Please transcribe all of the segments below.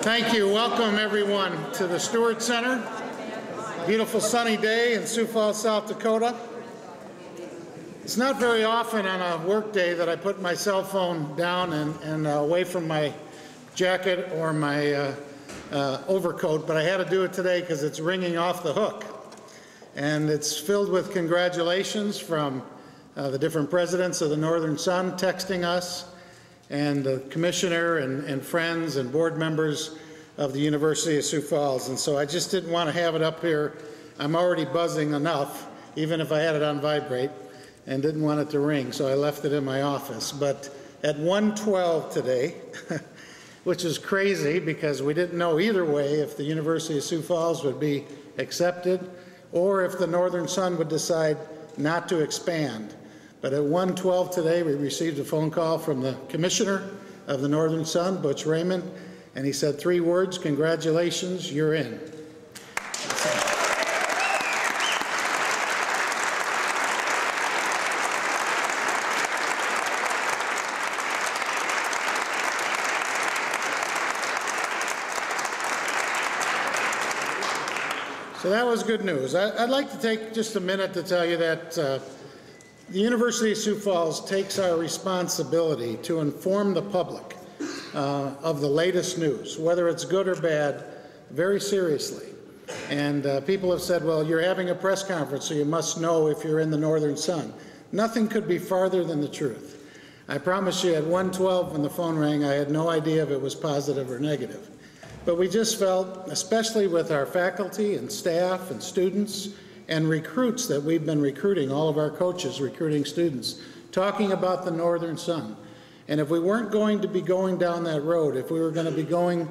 Thank you. Welcome, everyone, to the Stewart Center. Beautiful sunny day in Sioux Falls, South Dakota. It's not very often on a work day that I put my cell phone down and away from my jacket or my overcoat, but I had to do it today because it's ringing off the hook. And it's filled with congratulations from the different presidents of the Northern Sun texting us, and the commissioner and friends and board members of the University of Sioux Falls. And so I just didn't want to have it up here. I'm already buzzing enough, even if I had it on vibrate, and didn't want it to ring, so I left it in my office. But at 1:12 today, which is crazy because we didn't know either way if the University of Sioux Falls would be accepted or if the Northern Sun would decide not to expand. But at 1:12 today, we received a phone call from the commissioner of the Northern Sun, Butch Raymond, and he said 3 words: congratulations, you're in. So that was good news. I'd like to take just a minute to tell you that the University of Sioux Falls takes our responsibility to inform the public of the latest news, whether it's good or bad, very seriously. And people have said, well, you're having a press conference, so you must know if you're in the Northern Sun. Nothing could be farther than the truth. I promise you, at 1:12 when the phone rang, I had no idea if it was positive or negative. But we just felt, especially with our faculty and staff and students and recruits that we've been recruiting, all of our coaches recruiting students, talking about the Northern Sun. And if we weren't going to be going down that road, if we were going to be going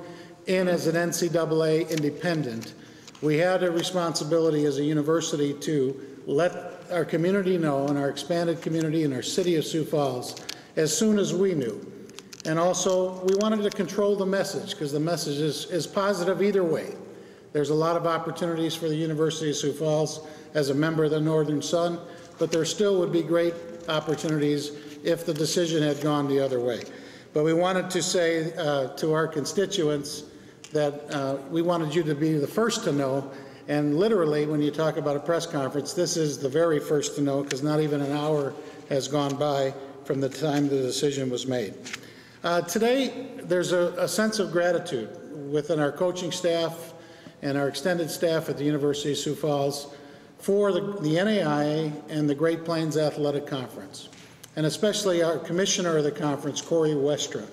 in as an NCAA independent, we had a responsibility as a university to let our community know, and our expanded community in our city of Sioux Falls, as soon as we knew. And also, we wanted to control the message, because the message is positive either way. There's a lot of opportunities for the University of Sioux Falls as a member of the Northern Sun, but there still would be great opportunities if the decision had gone the other way. But we wanted to say to our constituents that we wanted you to be the first to know, and literally, when you talk about a press conference, this is the very first to know, because not even an hour has gone by from the time the decision was made. Today, there's a sense of gratitude within our coaching staff and our extended staff at the University of Sioux Falls for the NAIA and the Great Plains Athletic Conference, and especially our commissioner of the conference, Corey Westra,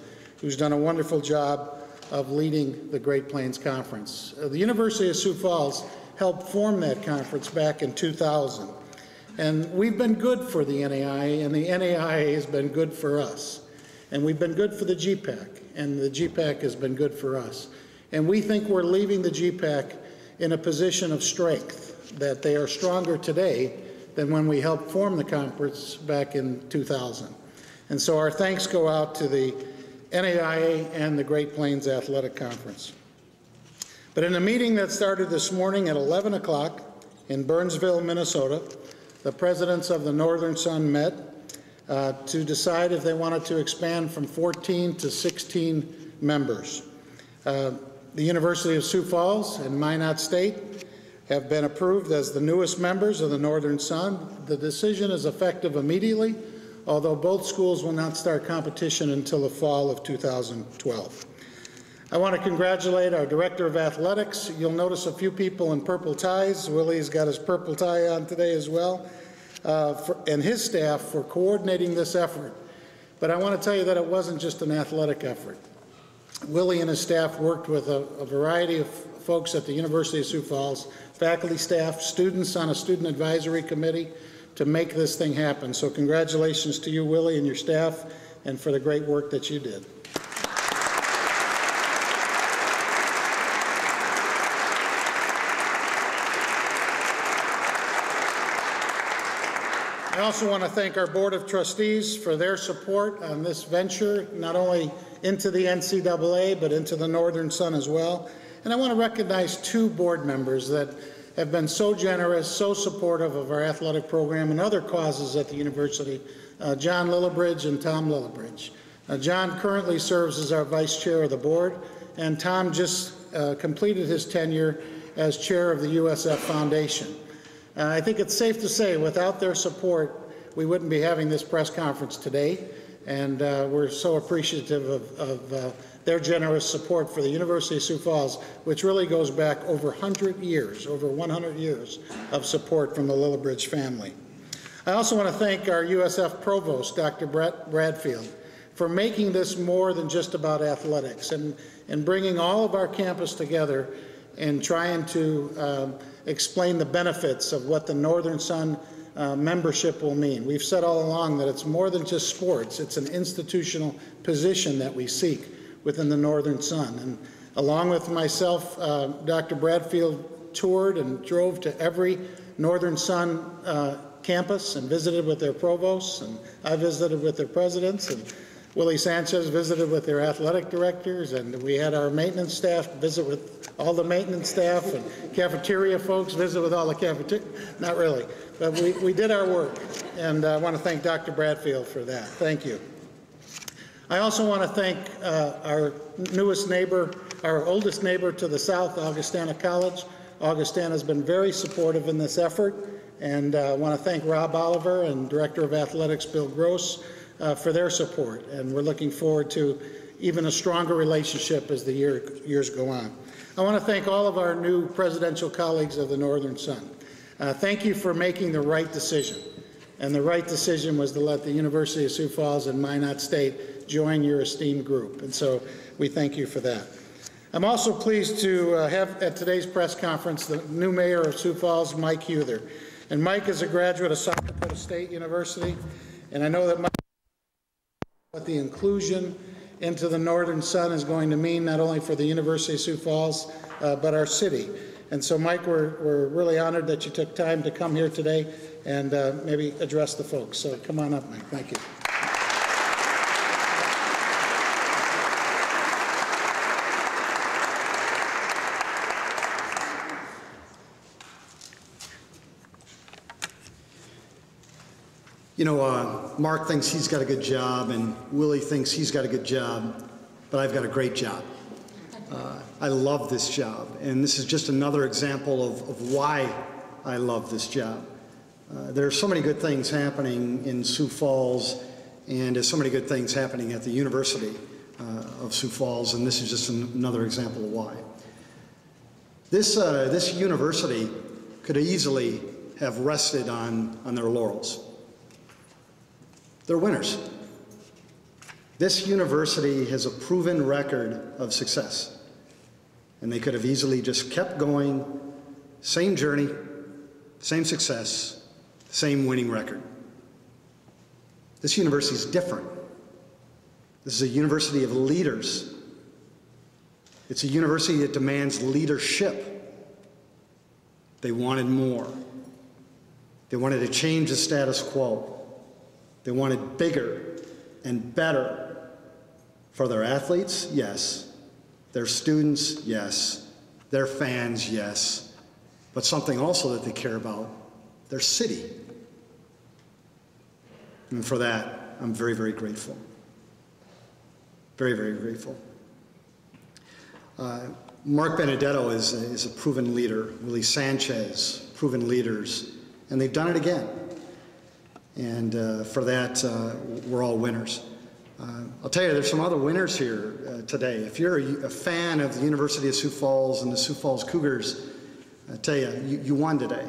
who's done a wonderful job of leading the Great Plains Conference. The University of Sioux Falls helped form that conference back in 2000, and we've been good for the NAIA, and the NAIA has been good for us. And we've been good for the GPAC, and the GPAC has been good for us. And we think we're leaving the GPAC in a position of strength, that they are stronger today than when we helped form the conference back in 2000. And so our thanks go out to the NAIA and the Great Plains Athletic Conference. But in a meeting that started this morning at 11 o'clock in Burnsville, Minnesota, the presidents of the Northern Sun met to decide if they wanted to expand from 14 to 16 members. The University of Sioux Falls and Minot State have been approved as the newest members of the Northern Sun. The decision is effective immediately, although both schools will not start competition until the fall of 2012. I want to congratulate our Director of Athletics. You'll notice a few people in purple ties. Willie's got his purple tie on today as well. And his staff for coordinating this effort. But I want to tell you that it wasn't just an athletic effort. Willie and his staff worked with a variety of folks at the University of Sioux Falls, faculty, staff, students on a student advisory committee to make this thing happen. So congratulations to you, Willie, and your staff, and for the great work that you did. I also want to thank our Board of Trustees for their support on this venture, not only into the NCAA, but into the Northern Sun as well. And I want to recognize 2 board members that have been so generous, so supportive of our athletic program and other causes at the university, John Lillibridge and Tom Lillibridge. John currently serves as our vice chair of the board, and Tom just completed his tenure as chair of the USF Foundation. I think it's safe to say without their support, we wouldn't be having this press conference today, and we're so appreciative of their generous support for the University of Sioux Falls, which really goes back over 100 years, over 100 years of support from the Lillibridge family. I also want to thank our USF Provost, Dr. Brett Bradfield, for making this more than just about athletics and bringing all of our campus together and trying to explain the benefits of what the Northern Sun membership will mean. We've said all along that it's more than just sports. It's an institutional position that we seek within the Northern Sun. And along with myself, Dr. Bradfield toured and drove to every Northern Sun campus and visited with their provosts, and I visited with their presidents, and Willie Sanchez visited with their athletic directors, and we had our maintenance staff visit with all the maintenance staff, and cafeteria folks visit with all the cafeteria. Not really, but we did our work, and I want to thank Dr. Bradfield for that. Thank you. I also want to thank our newest neighbor, our oldest neighbor to the south, Augustana College. Augustana has been very supportive in this effort, and I want to thank Rob Oliver and Director of Athletics Bill Gross for their support, and we're looking forward to even a stronger relationship as the years go on. I want to thank all of our new presidential colleagues of the Northern Sun. Thank you for making the right decision, and the right decision was to let the University of Sioux Falls and Minot State join your esteemed group, and so we thank you for that. I'm also pleased to have at today's press conference the new mayor of Sioux Falls, Mike Huther. And Mike is a graduate of South Dakota State University, and I know that Mike what the inclusion into the Northern Sun is going to mean, not only for the University of Sioux Falls, but our city. And so, Mike, we're really honored that you took time to come here today and maybe address the folks. So come on up, Mike. Thank you. You know, Mark thinks he's got a good job, and Willie thinks he's got a good job, but I've got a great job. I love this job, and this is just another example of why I love this job. There are so many good things happening in Sioux Falls, and there's so many good things happening at the University of Sioux Falls, and this is just another example of why. This university could easily have rested on their laurels. They're winners. This university has a proven record of success, and they could have easily just kept going, same journey, same success, same winning record. This university is different. This is a university of leaders. It's a university that demands leadership. They wanted more. They wanted to change the status quo. They wanted bigger and better for their athletes, yes. Their students, yes. Their fans, yes. But something also that they care about, their city. And for that, I'm very, very grateful. Very, very grateful. Mark Benedetto is a proven leader. Willie Sanchez, proven leaders. And they've done it again. And for that, we're all winners. I'll tell you, there's some other winners here today. If you're a fan of the University of Sioux Falls and the Sioux Falls Cougars, I tell you, you won today.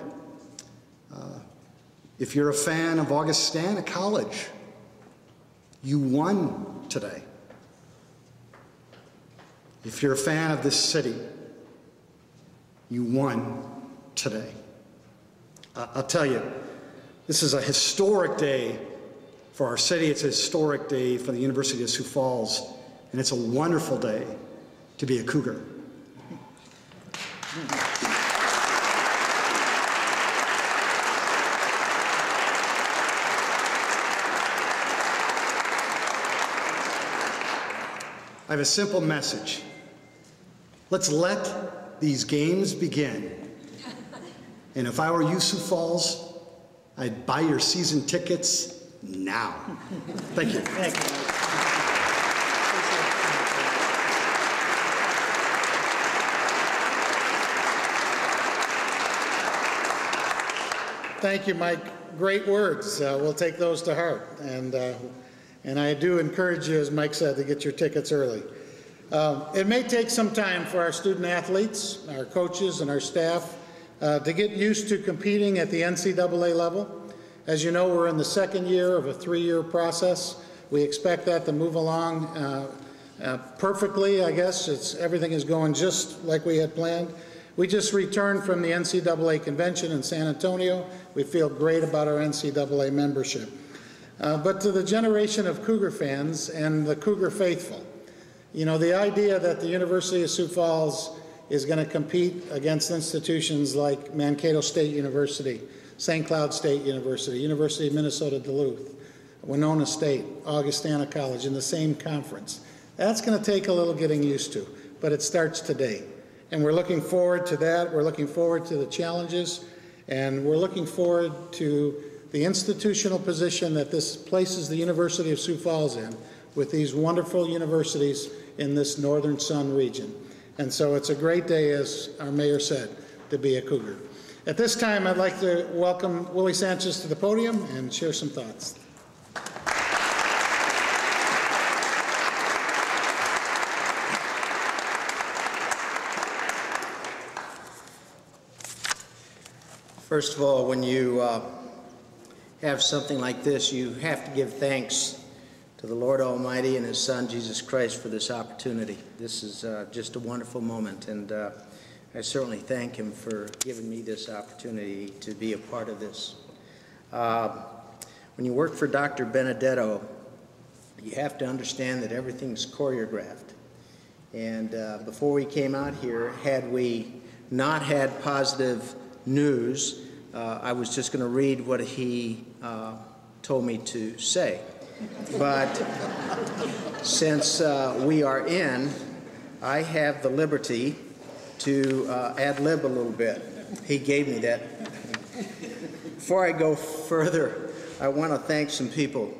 If you're a fan of Augustana College, you won today. If you're a fan of this city, you won today. I'll tell you, this is a historic day for our city. It's a historic day for the University of Sioux Falls, and it's a wonderful day to be a Cougar. I have a simple message. Let's let these games begin. And if I were you, Sioux Falls, I'd buy your season tickets now. Thank you. Thank you. Thank you, Mike. Great words. We'll take those to heart. And I do encourage you, as Mike said, to get your tickets early. It may take some time for our student athletes, our coaches, and our staff to get used to competing at the NCAA level. As you know, we're in the second year of a 3-year process. We expect that to move along perfectly, I guess. Everything is going just like we had planned. We just returned from the NCAA convention in San Antonio. We feel great about our NCAA membership. But to the generation of Cougar fans and the Cougar faithful, you know, the idea that the University of Sioux Falls is going to compete against institutions like Mankato State University, St. Cloud State University, University of Minnesota Duluth, Winona State, Augustana College in the same conference, that's going to take a little getting used to, but it starts today. And we're looking forward to that. We're looking forward to the challenges, and we're looking forward to the institutional position that this places the University of Sioux Falls in with these wonderful universities in this Northern Sun region. And so it's a great day, as our mayor said, to be a Cougar. At this time, I'd like to welcome Willie Sanchez to the podium and share some thoughts. First of all, when you have something like this, you have to give thanks to the Lord Almighty and His Son, Jesus Christ, for this opportunity. This is just a wonderful moment, and I certainly thank Him for giving me this opportunity to be a part of this. When you work for Dr. Benedetto, you have to understand that everything's choreographed. And before we came out here, had we not had positive news, I was just going to read what he told me to say. But since we are in, I have the liberty to ad-lib a little bit. He gave me that. Before I go further, I want to thank some people.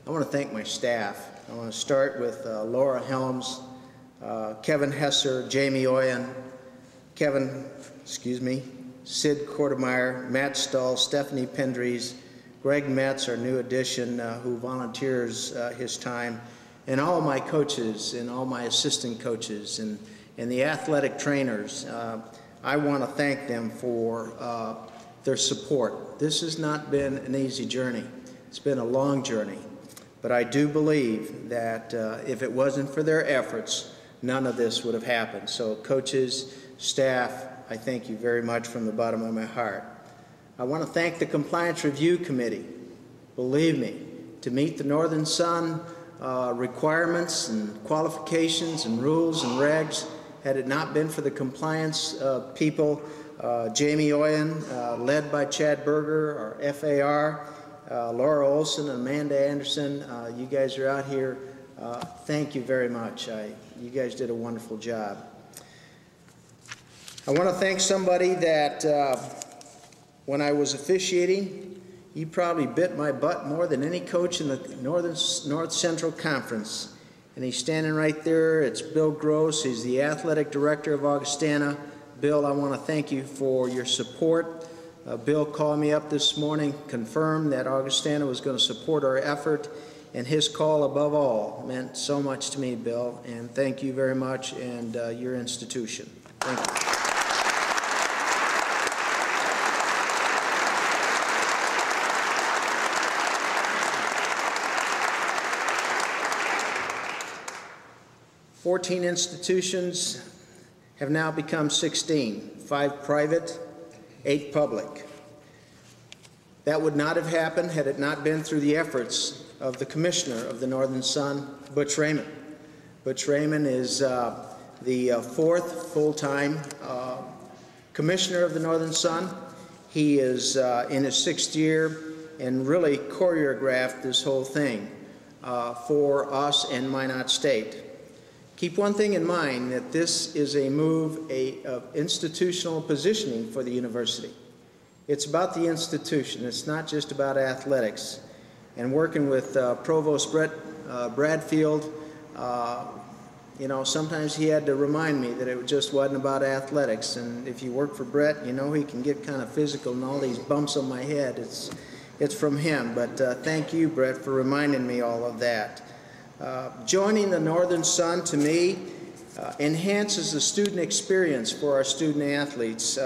I want to thank my staff. I want to start with Laura Helms, Kevin Hesser, Jamie Oyen, Sid Kortemeyer, Matt Stahl, Stephanie Pendries, Greg Metz, our new addition, who volunteers his time, and all my coaches and all my assistant coaches and the athletic trainers. I want to thank them for their support. This has not been an easy journey. It's been a long journey. But I do believe that if it wasn't for their efforts, none of this would have happened. So coaches, staff, I thank you very much from the bottom of my heart. I want to thank the Compliance Review Committee. Believe me, to meet the Northern Sun requirements and qualifications and rules and regs, had it not been for the compliance people, Jamie Oyen, led by Chad Berger, our FAR, Laura Olson, and Amanda Anderson, you guys are out here. Thank you very much. You guys did a wonderful job. I want to thank somebody that when I was officiating, he probably bit my butt more than any coach in the North Central Conference. And he's standing right there. It's Bill Gross. He's the athletic director of Augustana. Bill, I want to thank you for your support. Bill called me up this morning, confirmed that Augustana was going to support our effort, and his call above all meant so much to me, Bill, and thank you very much, and your institution. Thank you. 14 institutions have now become 16, 5 private, 8 public. That would not have happened had it not been through the efforts of the commissioner of the Northern Sun, Butch Raymond. Butch Raymond is the 4th full-time commissioner of the Northern Sun. He is in his 6th year and really choreographed this whole thing for us and Minot State. Keep one thing in mind, that this is a move of institutional positioning for the university. It's about the institution. It's not just about athletics. And working with Provost Brett Bradfield, You know, sometimes he had to remind me that it just wasn't about athletics. And if you work for Brett, you know he can get kind of physical, and all these bumps on my head, it's from him. But thank you, Brett, for reminding me all of that. Joining the Northern Sun, to me, enhances the student experience for our student athletes,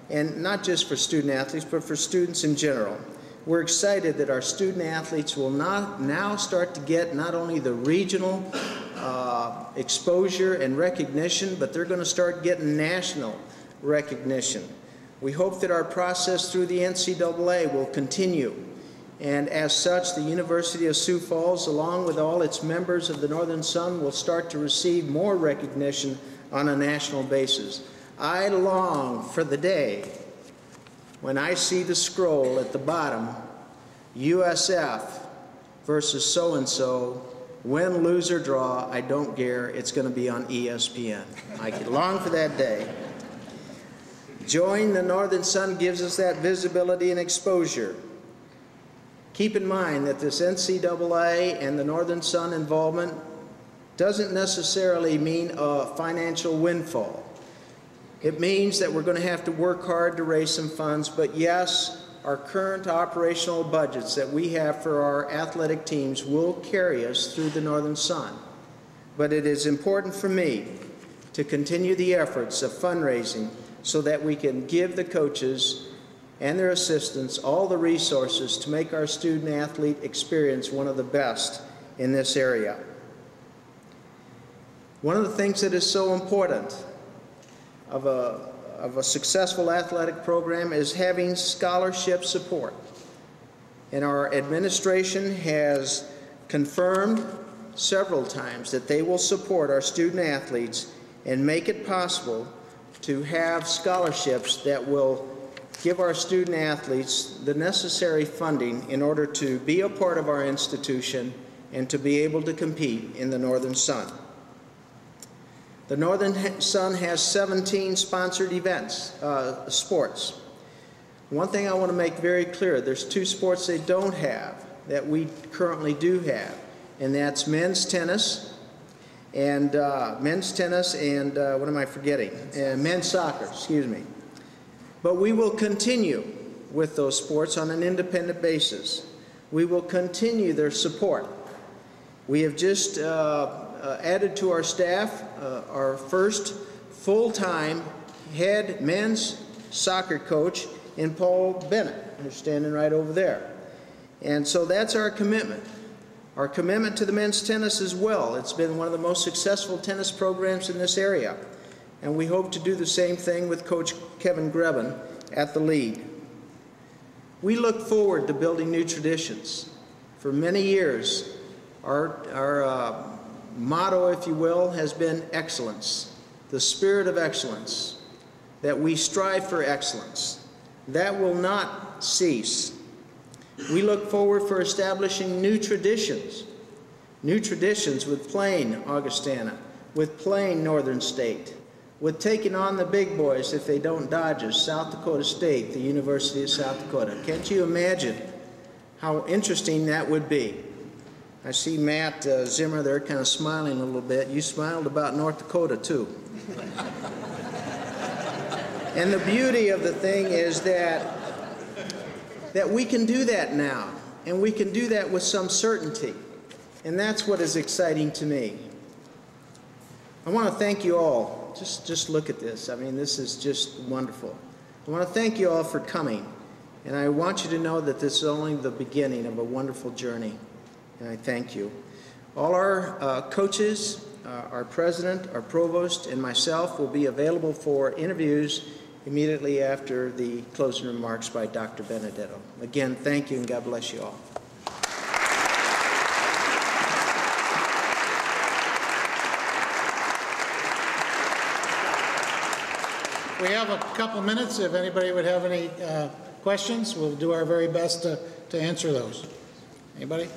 and not just for student athletes, but for students in general. We're excited that our student athletes will now start to get not only the regional exposure and recognition, but they're going to start getting national recognition. We hope that our process through the NCAA will continue, and as such, the University of Sioux Falls, along with all its members of the Northern Sun, will start to receive more recognition on a national basis. I long for the day when I see the scroll at the bottom, USF versus so-and-so, win, lose, or draw, I don't care, it's going to be on ESPN. I long for that day. Join the Northern Sun gives us that visibility and exposure. Keep in mind that this NCAA and the Northern Sun involvement doesn't necessarily mean a financial windfall. It means that we're going to have to work hard to raise some funds, but yes, our current operational budgets that we have for our athletic teams will carry us through the Northern Sun. But it is important for me to continue the efforts of fundraising so that we can give the coaches and their assistants all the resources to make our student-athlete experience one of the best in this area. One of the things that is so important of a successful athletic program is having scholarship support. And our administration has confirmed several times that they will support our student-athletes and make it possible to have scholarships that will give our student athletes the necessary funding in order to be a part of our institution and to be able to compete in the Northern Sun. The Northern Sun has 17 sponsored events, sports. One thing I want to make very clear, there's two sports they don't have that we currently do have, and that's men's tennis and what am I forgetting? Men's soccer, excuse me. But we will continue with those sports on an independent basis. We will continue their support. We have just added to our staff our first full-time head men's soccer coach in Paul Bennett, who's standing right over there. And so that's our commitment. Our commitment to the men's tennis as well. It's been one of the most successful tennis programs in this area. And we hope to do the same thing with Coach Kevin Greben at the lead. We look forward to building new traditions. For many years, our motto, if you will, has been excellence, the spirit of excellence, that we strive for excellence. That will not cease. We look forward for establishing new traditions with playing Augustana, with playing Northern State, with taking on the big boys if they don't dodge us, South Dakota State, the University of South Dakota. Can't you imagine how interesting that would be? I see Matt Zimmer there kind of smiling a little bit. You smiled about North Dakota too. And the beauty of the thing is that we can do that now, and we can do that with some certainty. And that's what is exciting to me. I want to thank you all. Just look at this. I mean, this is just wonderful. I want to thank you all for coming. And I want you to know that this is only the beginning of a wonderful journey. And I thank you. All our coaches, our president, our provost, and myself will be available for interviews immediately after the closing remarks by Dr. Benedetto. Again, thank you, and God bless you all. We have a couple minutes. If anybody would have any questions, we'll do our very best to answer those. Anybody?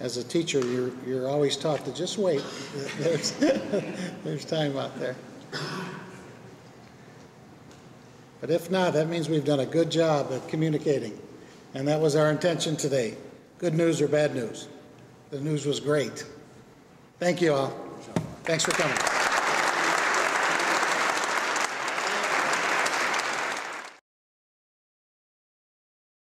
As a teacher, you're always taught to just wait. There's time out there. But if not, that means we've done a good job at communicating. And that was our intention today. Good news or bad news? The news was great. Thank you all. Thanks for coming.